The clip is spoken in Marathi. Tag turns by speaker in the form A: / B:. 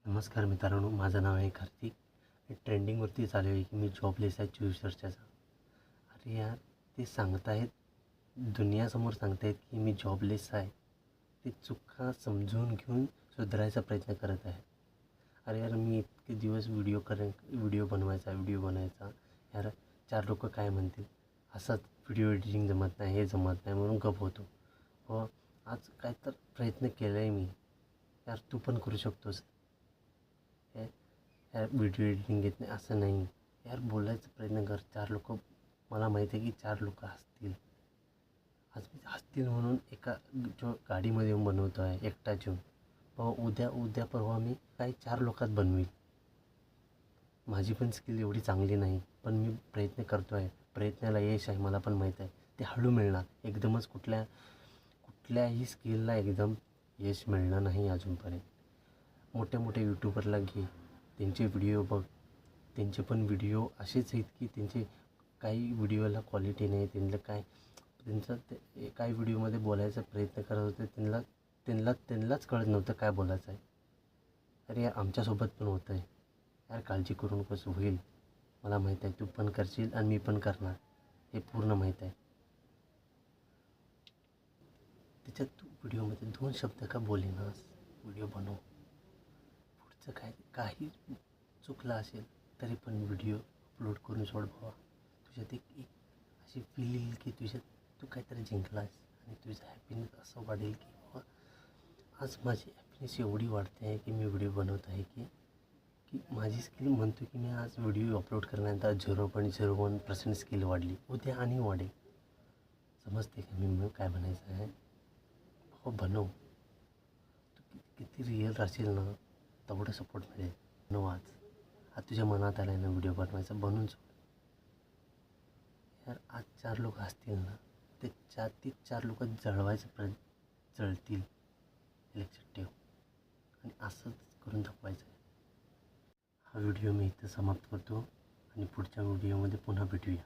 A: नमस्कार मित्रांनो, माझं नाव आहे कार्तिक. ट्रेंडिंगवरती चालू आहे की मी जॉबलेस आहे 24 वर्षाचा. अरे यार, ते सांगतायत, दुनियासमोर सांगतायत की मी जॉबलेस आहे. ते चुका समजून घेऊन सुधारायचा प्रयत्न करत आहे. अरे यार, मी इतके दिवस व्हिडिओ बनवायचा. यार, 4 लोक काय म्हणतील, असंच व्हिडिओ एडिटिंग जमत नाही, हे जमत नाही म्हणून गप होतो. व आज काय तर प्रयत्न केला आहे मी. यार, तू पण करू शकतोस. यार, व्हिडिओ एडिटिंग येत नाही असं नाही. यार, बोलायचा प्रयत्न कर. 4 लोक, मला माहिती आहे की 4 लोक हसतील. हसतील म्हणून एका जो गाडीमध्ये येऊन बनवतो आहे एकटाच येऊन. उद्या परवा मी काही 4 लोकात बनवील. माझी पण स्किल एवढी चांगली नाही, पण मी प्रयत्न करतो आहे. प्रयत्नाला यश आहे, मला पण माहीत आहे. ते हळू मिळणार. एकदमच कुठल्याही स्किलला एकदम यश मिळणार नाही अजूनपर्यंत. मोठ्या यूट्यूबरला घे, त्यांचे व्हिडिओ बघ. त्यांचे पण व्हिडिओ असेच आहेत की त्यांचे काही व्हिडिओला क्वालिटी नाही. काही व्हिडिओमध्ये बोलायचा प्रयत्न करत होते, त्यांनाच कळत नव्हतं काय बोलायचं आहे. अरे यार, आमच्यासोबत पण होतं आहे. यार, काळजी करू नकोस, होईल. मला माहीत आहे तू पण करशील आणि मी पण करणार, हे पूर्ण माहीत आहे. त्याच्यात तू व्हिडिओमध्ये 2 शब्द का बोलेनास? व्हिडिओ बनव. पुढचं काही चुकलं असेल तरी पण व्हिडिओ अपलोड करून सोड भावा. तुझ्यात एक अशी फील येईल की तू काहीतरी जिंकलास आणि तुझं हॅपीनेस असं वाढेल की बाबा, आज माझी हॅपीनेस एवढी वाढते आहे की मी व्हिडिओ बनवत आहे की माझी स्किल म्हणतो की मी आज व्हिडिओ अपलोड करण्यानंतर 0.01% स्किल वाढली. उद्या आणि वाढेल. समजते का मी काय म्हणायचं आहे? हो, बनव. तू किती रिअल राहशील ना, तेवढं सपोर्ट मिळेल. बनव आज तुझ्या मनात आला आहे ना व्हिडिओ बनवायचा, बनवून सोड. यार, आज 4 लोक असतील ना, ते 4 लोक जळतील. हे लक्षात ठेव. आणि असंच करून दाखवायचं आहे. हा व्हिडिओ मी इथं समाप्त करतो आणि पुढच्या व्हिडिओमध्ये पुन्हा भेटूया.